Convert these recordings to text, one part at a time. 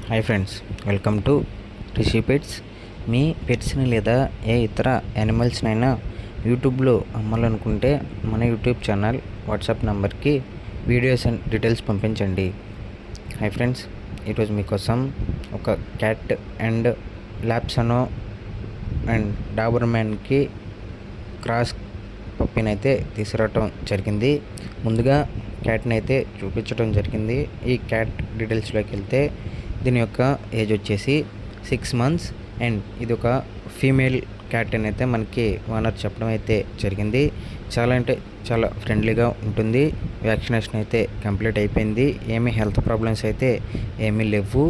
Hi friends, welcome to Rishi pets. మీ పెట్స్ని లేదా ఏ ఇతర యానిమల్స్నైనా యూట్యూబ్లో అమ్మాలనుకుంటే మన యూట్యూబ్ ఛానల్ వాట్సాప్ నెంబర్కి వీడియోస్ అండ్ డీటెయిల్స్ పంపించండి. హాయ్ ఫ్రెండ్స్, ఈరోజు మీకోసం ఒక క్యాట్ అండ్ ల్యాప్సనో అండ్ డాబర్మ్యాన్కి క్రాస్ పప్పీని అయితే తీసుకురావటం జరిగింది. ముందుగా క్యాట్ని అయితే చూపించడం జరిగింది. ఈ క్యాట్ డీటెయిల్స్లోకి వెళ్తే దీని యొక్క ఏజ్ వచ్చేసి 6 months అండ్ ఇది ఒక ఫీమేల్ క్యాట్ అని అయితే మనకి ఓనర్ చెప్పడం అయితే జరిగింది. చాలా అంటే చాలా ఫ్రెండ్లీగా ఉంటుంది. వ్యాక్సినేషన్ అయితే కంప్లీట్ అయిపోయింది. ఏమీ హెల్త్ ప్రాబ్లమ్స్ అయితే ఏమీ లేవు.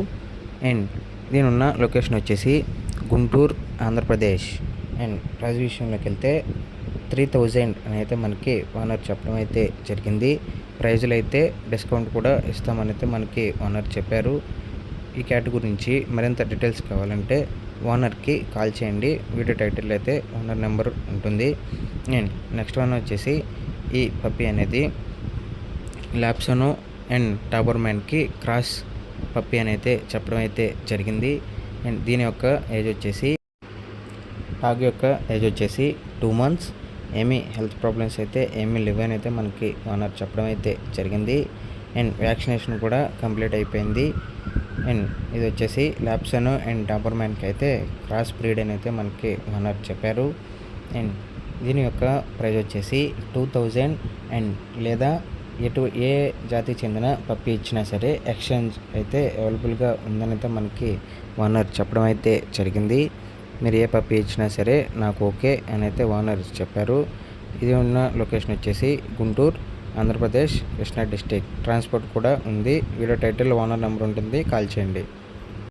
అండ్ దీని ఉన్న లొకేషన్ వచ్చేసి గుంటూరు, ఆంధ్రప్రదేశ్. అండ్ ప్రైస్ విషయంలోకి వెళ్తే 3000 అని అయితే మనకి ఓనర్ చెప్పడం అయితే జరిగింది. ప్రైజులు అయితే డిస్కౌంట్ కూడా ఇస్తామని అయితే మనకి ఓనర్ చెప్పారు. ఈ క్యాట్ గురించి మరింత డీటెయిల్స్ కావాలంటే ఓనర్కి కాల్ చేయండి. వీడియో టైటిల్ అయితే ఓనర్ నెంబర్ ఉంటుంది. అండ్ నెక్స్ట్ వన్ వచ్చేసి ఈ పప్పీ అనేది ల్యాప్సనో అండ్ డాబర్మ్యాన్కి క్రాస్ పప్పీ అని అయితే చెప్పడం అయితే జరిగింది. అండ్ దీని యొక్క ఏజ్ వచ్చేసి డాగ్ యొక్క ఏజ్ వచ్చేసి 2 months. ఏమీ హెల్త్ ప్రాబ్లమ్స్ అయితే ఏమీ లేవని అయితే మనకి ఓనర్ చెప్పడం అయితే జరిగింది. అండ్ వ్యాక్సినేషన్ కూడా కంప్లీట్ అయిపోయింది. అండ్ ఇది వచ్చేసి ల్యాప్సనో అండ్ డాబర్మ్యాన్కి అయితే క్రాస్ బ్రీడ్ అని అయితే మనకి ఓనర్ చెప్పారు. అండ్ దీని యొక్క ప్రైస్ వచ్చేసి 2000. అండ్ లేదా ఏ జాతికి చెందిన పప్పీ ఇచ్చినా సరే ఎక్స్చేంజ్ అయితే అవైలబుల్గా ఉందని అయితే మనకి ఓనర్ చెప్పడం అయితే జరిగింది. మీరు ఏ పప్పీ ఇచ్చినా సరే నాకు ఓకే అని అయితే ఓనర్ చెప్పారు. ఇది ఉన్న లొకేషన్ వచ్చేసి గుంటూరు, ఆంధ్రప్రదేశ్, కృష్ణా డిస్టిక్. ట్రాన్స్పోర్ట్ కూడా ఉంది. వీడియో టైటిల్ ఓనర్ నెంబర్ ఉంటుంది, కాల్ చేయండి.